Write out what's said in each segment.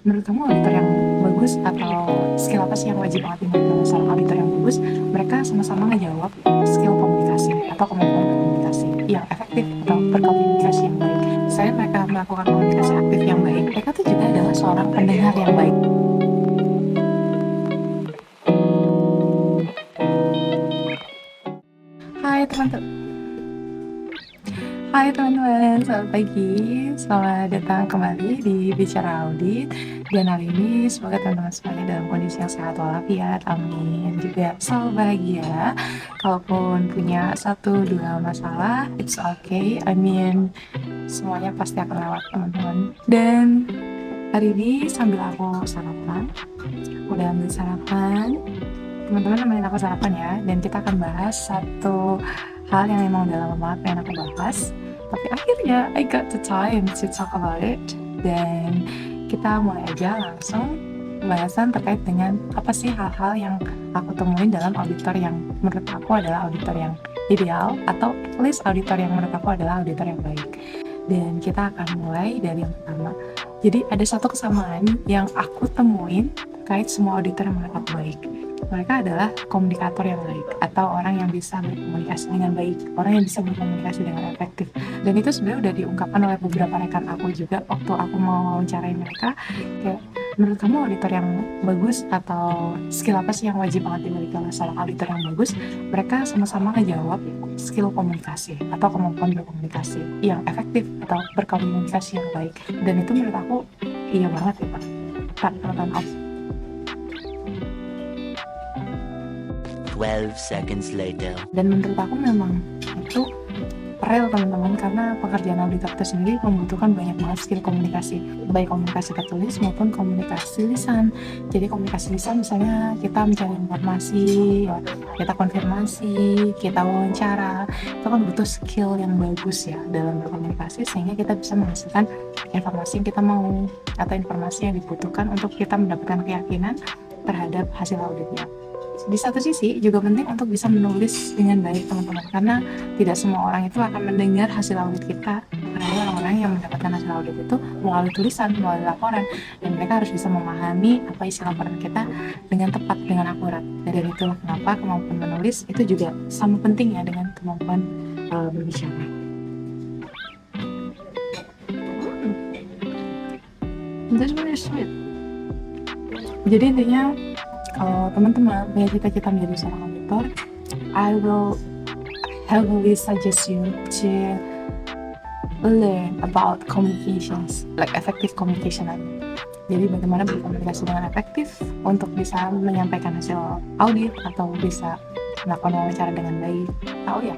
menurut kamu auditor yang bagus atau skill apa sih yang wajib banget dimiliki oleh seorang auditor yang bagus? Mereka sama-sama ngejawab skill komunikasi atau kemampuan berkomunikasi yang efektif atau berkomunikasi yang baik. Selain mereka melakukan komunikasi aktif yang baik, mereka tuh juga adalah seorang pendengar yang baik. Hai teman-teman. Hai teman-teman, selamat pagi. Selamat datang kembali di Bicara Audit. Dan hari ini semoga teman-teman semuanya dalam kondisi yang sehat walafiat, amin. Juga selalu bahagia. Kalaupun punya 1-2 masalah, it's okay. I mean, semuanya pasti akan lewat teman-teman. Dan hari ini sambil aku sarapan, udah ambil sarapan, teman-teman nemenin aku sarapan ya. Dan kita akan bahas satu hal yang emang udah lama banget pengen aku bahas, tapi akhirnya I got the time to talk about it. Dan kita mulai aja langsung pembahasan terkait dengan apa sih hal-hal yang aku temuin dalam auditor yang menurut aku adalah auditor yang ideal, atau at least auditor yang menurut aku adalah auditor yang baik. Dan kita akan mulai dari yang pertama. Jadi ada satu kesamaan yang aku temuin terkait semua auditor yang menurut aku baik. Mereka adalah komunikator yang baik, atau orang yang bisa berkomunikasi dengan baik, orang yang bisa berkomunikasi dengan efektif. Dan itu sebenarnya udah diungkapkan oleh beberapa rekan aku juga waktu aku mau wawancarai mereka. Kayak, menurut kamu auditor yang bagus atau skill apa sih yang wajib banget dimiliki oleh seorang auditor yang bagus? Mereka sama-sama ngejawab skill komunikasi atau kemampuan berkomunikasi yang efektif atau berkomunikasi yang baik. Dan itu menurut aku iya banget ya Pak. Tonton off. 12 seconds later. Dan menurut aku memang itu real teman-teman, karena pekerjaan auditor itu sendiri membutuhkan banyak banget skill komunikasi, baik komunikasi tertulis maupun komunikasi lisan. Jadi komunikasi lisan misalnya kita mencari informasi, kita konfirmasi, kita wawancara, itu kan butuh skill yang bagus ya dalam berkomunikasi, sehingga kita bisa menghasilkan informasi yang kita mau atau informasi yang dibutuhkan untuk kita mendapatkan keyakinan terhadap hasil auditnya. Di satu sisi juga penting untuk bisa menulis dengan baik teman-teman, karena tidak semua orang itu akan mendengar hasil audit kita. Ada orang-orang yang mendapatkan hasil audit itu melalui tulisan, melalui laporan, dan mereka harus bisa memahami apa isi laporan kita dengan tepat, dengan akurat. Dan itulah kenapa kemampuan menulis itu juga sama pentingnya dengan kemampuan berbicara. That's really sweet. Jadi intinya, kalau teman-teman punya cita-cita menjadi seorang auditor, I will heavily suggest you to learn about communications, like effective communication. Jadi bagaimana berkomunikasi dengan efektif untuk bisa menyampaikan hasil audit atau bisa melakukan wawancara dengan baik. Tahu ya?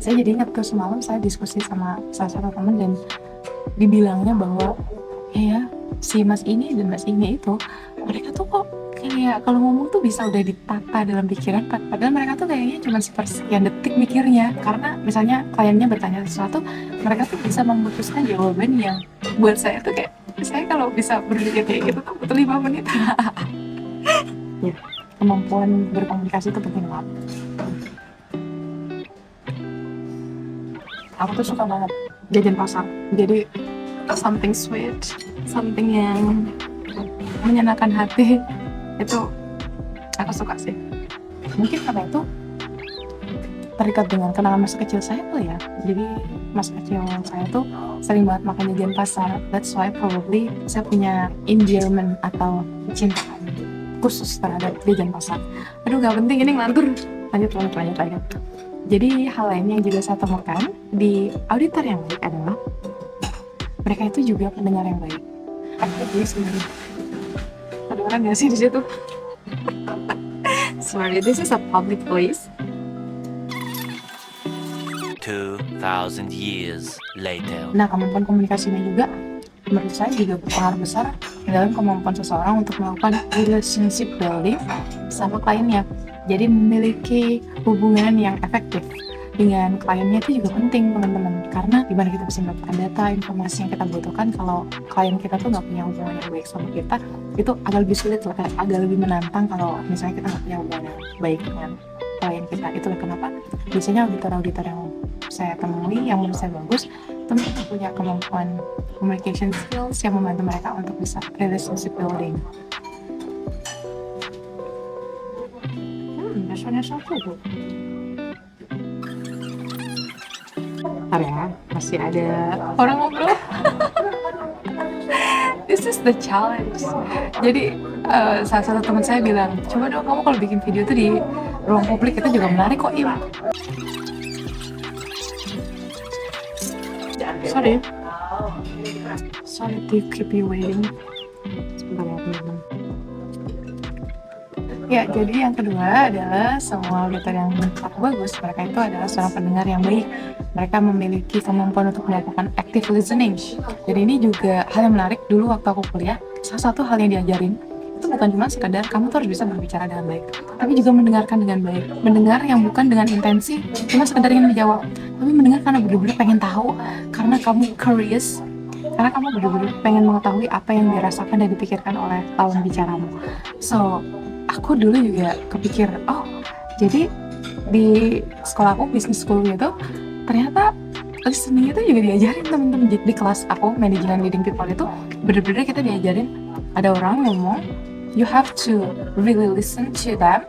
Saya jadi ingat tuh semalam saya diskusi sama salah satu teman, dan dibilangnya bahwa ya si mas ini dan mas ini itu mereka tuh kok kayak kalau ngomong tuh bisa udah ditata dalam pikiran, padahal mereka tuh kayaknya cuma sepersekian detik mikirnya. Karena misalnya kliennya bertanya sesuatu, mereka tuh bisa memutuskan jawaban yang buat saya tuh kayak, saya kalau bisa berpikir kayak gitu tuh butuh 5 menit. Ya, kemampuan berkomunikasi itu penting banget. Aku tuh suka banget jajan pasar, jadi something sweet, something yang menyenangkan hati, itu aku suka sih. Mungkin karena itu terikat dengan kenangan masa kecil saya tuh ya. Jadi masa kecil saya tuh sering banget makan jajan pasar. That's why probably saya punya endearment atau kecintaan khusus terhadap jajan pasar. Aduh gak penting, ini ngelantur. Lanjut. Jadi hal lain yang juga saya temukan di auditor yang baik adalah mereka itu juga pendengar yang baik. Jadi sebenarnya ada orang nggak sih di situ? Sorry, this is a public place. 2,000 years later. Nah, kemampuan komunikasinya juga menurut saya juga berpengaruh besar dalam kemampuan seseorang untuk melakukan relationship building sama kliennya. Jadi memiliki hubungan yang efektif dengan kliennya itu juga penting teman-teman, karena gimana kita bisa mendapatkan data, informasi yang kita butuhkan kalau klien kita tuh nggak punya hubungan yang baik sama kita, itu agak lebih sulit lah, agak lebih menantang kalau misalnya kita nggak punya hubungan yang baik dengan klien kita. Itulah kenapa biasanya auditor-auditor yang saya temui yang menurut saya bagus, teman-teman punya kemampuan communication skills yang membantu mereka untuk bisa relationship building. Dasarnya satu tuh. Bentar ya, masih ada orang ngobrol. This is the challenge. Jadi salah satu teman saya bilang, coba dong kamu kalau bikin video tuh di ruang publik itu juga menarik kok, Im. Sorry to keep you waiting. Sebentar ya teman-teman. Ya, jadi yang kedua adalah semua auditor yang bagus, mereka itu adalah seorang pendengar yang baik. Mereka memiliki kemampuan untuk melakukan active listening. Jadi ini juga hal yang menarik. Dulu waktu aku kuliah, salah satu hal yang diajarin itu bukan cuma sekedar kamu tuh harus bisa berbicara dengan baik, tapi juga mendengarkan dengan baik. Mendengar yang bukan dengan intensi cuma sekedar ingin menjawab, tapi mendengar karena benar-benar pengen tahu, karena kamu curious, karena kamu benar-benar pengen mengetahui apa yang dirasakan dan dipikirkan oleh lawan bicaramu. So, aku dulu juga kepikir, oh jadi di sekolah aku, business school gitu, ternyata listening itu juga diajarin teman-teman. Di kelas aku, management leading people itu benar-benar kita diajarin, ada orang ngomong, you have to really listen to them,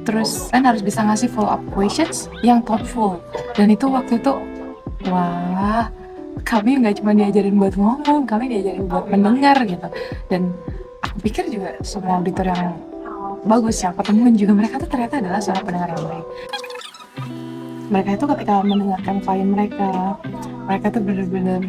terus kan harus bisa ngasih follow up questions yang thoughtful. Dan itu waktu itu, wah, kami nggak cuma diajarin buat ngomong, kami diajarin buat mendengar gitu. Dan aku pikir juga semua auditor yang bagus yang ketemuin juga, mereka tuh ternyata adalah seorang pendengar yang baik. Mereka itu ketika mendengarkan klien mereka tuh benar-benar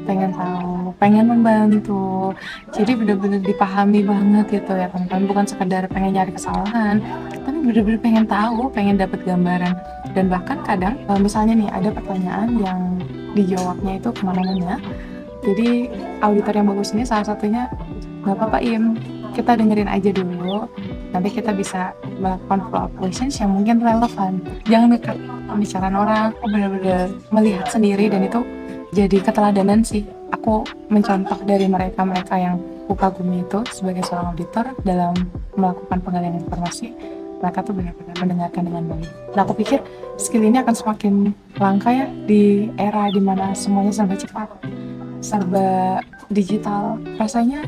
pengen tahu, pengen membantu, jadi benar-benar dipahami banget gitu ya teman-teman. Bukan sekedar pengen nyari kesalahan, tapi benar-benar pengen tahu, pengen dapat gambaran. Dan bahkan kadang misalnya nih ada pertanyaan yang dijawabnya itu kemana-mana, jadi auditor yang bagus ini salah satunya, nggak apa-apa Im, kita dengerin aja dulu, nanti kita bisa melakukan follow up questions yang mungkin relevan. Jangan ngekat pembicaraan orang, aku benar-benar melihat sendiri, dan itu jadi keteladanan sih. Aku mencontoh dari mereka-mereka yang kukagumi itu sebagai seorang auditor dalam melakukan penggalian informasi. Mereka tuh benar-benar mendengarkan dengan baik. Nah, aku pikir skill ini akan semakin langka ya di era dimana semuanya serba cepat, serba digital. Rasanya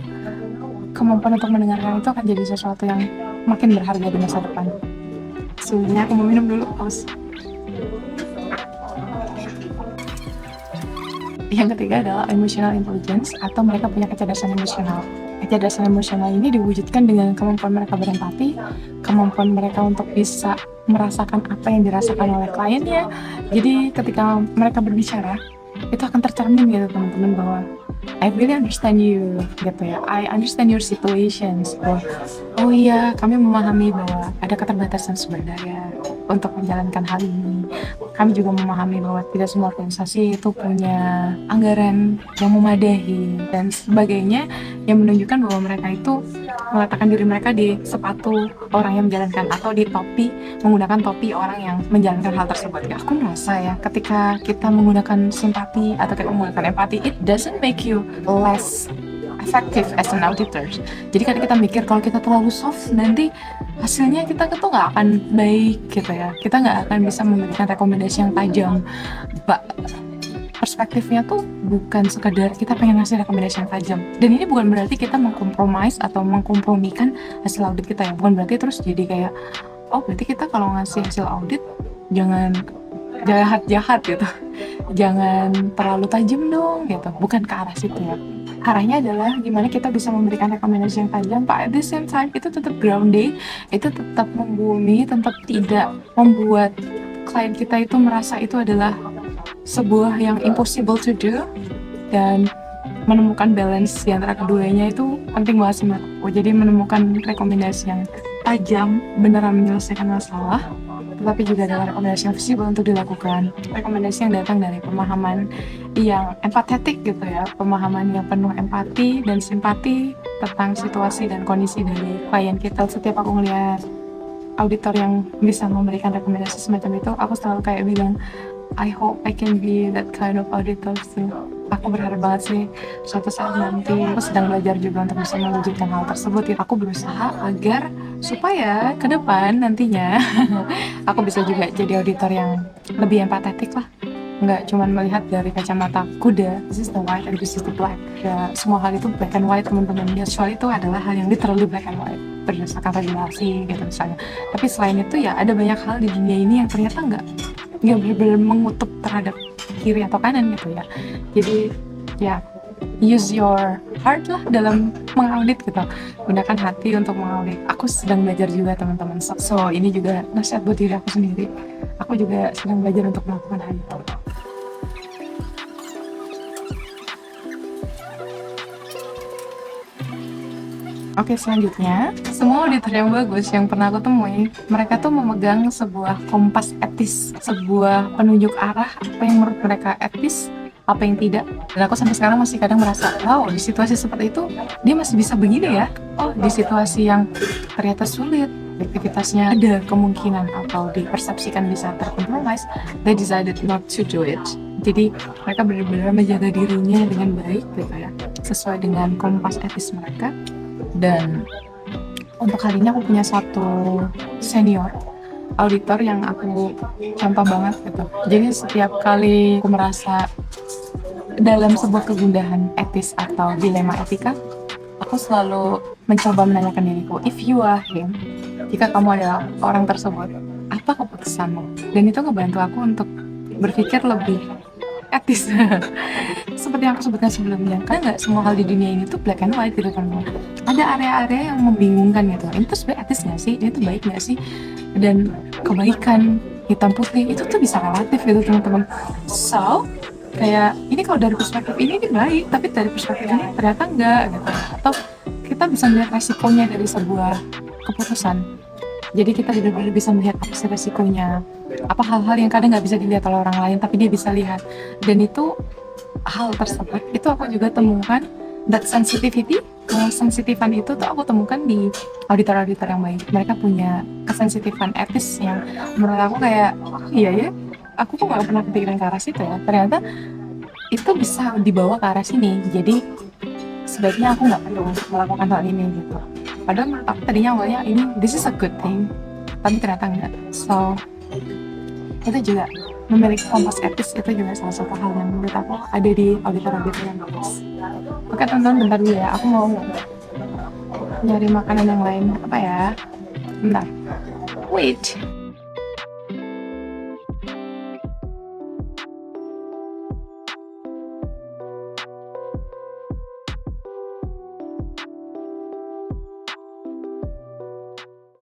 kemampuan untuk mendengarkan itu akan jadi sesuatu yang makin berharga di masa depan. Sebenarnya aku mau minum dulu, haus. Yang ketiga adalah emotional intelligence, atau mereka punya kecerdasan emosional. Kecerdasan emosional ini diwujudkan dengan kemampuan mereka berempati, kemampuan mereka untuk bisa merasakan apa yang dirasakan oleh kliennya. Jadi ketika mereka berbicara, itu akan tercermin gitu teman-teman, bahwa I really understand you gitu ya, I understand your situations. Oh iya, kami memahami bahwa ada keterbatasan sumber daya untuk menjalankan hal ini. Kami juga memahami bahwa tidak semua organisasi itu punya anggaran yang memadai dan sebagainya, yang menunjukkan bahwa mereka itu meletakkan diri mereka di sepatu orang yang menjalankan, atau di topi, menggunakan topi orang yang menjalankan hal tersebut. Ya, aku merasa ya, ketika kita menggunakan simpati atau kita menggunakan empati, it doesn't make you less effective as an auditor. Jadi kadang kita mikir kalau kita terlalu soft, nanti hasilnya kita tuh nggak akan baik gitu ya. Kita nggak akan bisa memberikan rekomendasi yang tajam. Perspektifnya tuh bukan sekadar kita pengen ngasih rekomendasi yang tajam. Dan ini bukan berarti kita mengkompromis atau mengkompromikan hasil audit kita ya. Bukan berarti terus jadi kayak, oh berarti kita kalau ngasih hasil audit jangan jahat-jahat gitu. Jangan terlalu tajam dong gitu. Bukan ke arah situ ya. Arahnya adalah gimana kita bisa memberikan rekomendasi yang tajam, but at the same time itu tetap grounding, itu tetap membumi, tetap tidak membuat klien kita itu merasa itu adalah sebuah yang impossible to do. Dan menemukan balance di antara keduanya itu penting banget sih menurutku. Jadi menemukan rekomendasi yang tajam, beneran menyelesaikan masalah, tetapi juga adalah rekomendasi yang visible untuk dilakukan. Rekomendasi yang datang dari pemahaman yang empatetik gitu ya, pemahaman yang penuh empati dan simpati tentang situasi dan kondisi dari klien kita. Setiap aku ngeliat auditor yang bisa memberikan rekomendasi semacam itu, aku selalu kayak bilang, I hope I can be that kind of auditor too. Aku berharap banget sih suatu saat nanti, aku sedang belajar juga untuk bisa mewujudkan hal tersebut. Aku berusaha agar supaya ke depan nantinya aku bisa juga jadi auditor yang lebih empatetik lah, nggak cuman melihat dari kacamata kuda, this is the white and this is the black. Ya, semua hal itu black and white teman-teman. Soal itu adalah hal yang literally black and white berdasarkan regulasi gitu misalnya. Tapi selain itu ya ada banyak hal di dunia ini yang ternyata nggak benar-benar mengutuk terhadap kiri atau kanan gitu ya. Jadi ya use your heart lah dalam mengaudit gitu, gunakan hati untuk mengaudit. Aku sedang belajar juga teman-teman, so ini juga nasihat buat diri aku sendiri. Aku juga sedang belajar untuk melakukan hal itu. Oke, selanjutnya, semua auditor yang bagus yang pernah aku temui, mereka tuh memegang sebuah kompas etis, sebuah penunjuk arah apa yang menurut mereka etis, apa yang tidak. Dan aku sampai sekarang masih kadang merasa, wow, di situasi seperti itu dia masih bisa begini ya. Oh, di situasi yang ternyata sulit, aktivitasnya ada kemungkinan atau dipersepsikan bisa terkompromis, they decided not to do it. Jadi mereka benar-benar menjaga dirinya dengan baik gitu ya, sesuai dengan kompas etis mereka. Dan untuk hari ini aku punya satu senior auditor yang aku contoh banget gitu. Jadi setiap kali aku merasa dalam sebuah kegundahan etis atau dilema etika, aku selalu mencoba menanyakan diriku, if you are him, jika kamu adalah orang tersebut, apa keputusanmu? Dan itu ngebantu aku untuk berpikir lebih etis. Seperti yang aku sebutkan sebelumnya, karena nggak semua hal di dunia ini tuh black and white gitu kan. Ada area-area yang membingungkan gitu, ini tuh sebenarnya etis nggak sih, ini tuh baik nggak sih, dan kebaikan hitam putih itu tuh bisa relatif gitu teman-teman. So kayak ini kalau dari perspektif ini baik, tapi dari perspektif ini ternyata enggak gitu. Atau kita bisa melihat resikonya dari sebuah keputusan. Jadi kita benar-benar bisa melihat apa sih resikonya, apa hal-hal yang kadang nggak bisa dilihat oleh orang lain tapi dia bisa lihat. Dan itu hal tersebut itu aku juga temukan, that sensitivity, kesensitifan itu tuh aku temukan di auditor-auditor yang baik. Mereka punya kesensitifan etis yang menurut aku kayak, oh iya ya, aku kok nggak pernah kepikiran ke arah situ ya. Ternyata itu bisa dibawa ke arah sini. Jadi sebaiknya aku nggak perlu melakukan hal ini gitu. Padahal menurut aku tadinya awalnya ini this is a good thing, tapi ternyata enggak. So itu juga memiliki kompas etis, itu juga salah satu hal yang menurut aku ada di auditor-auditor yang bagus. Oke teman-teman, bentar dulu ya, aku mau nyari makanan yang lain. Apa ya? Bentar, wait.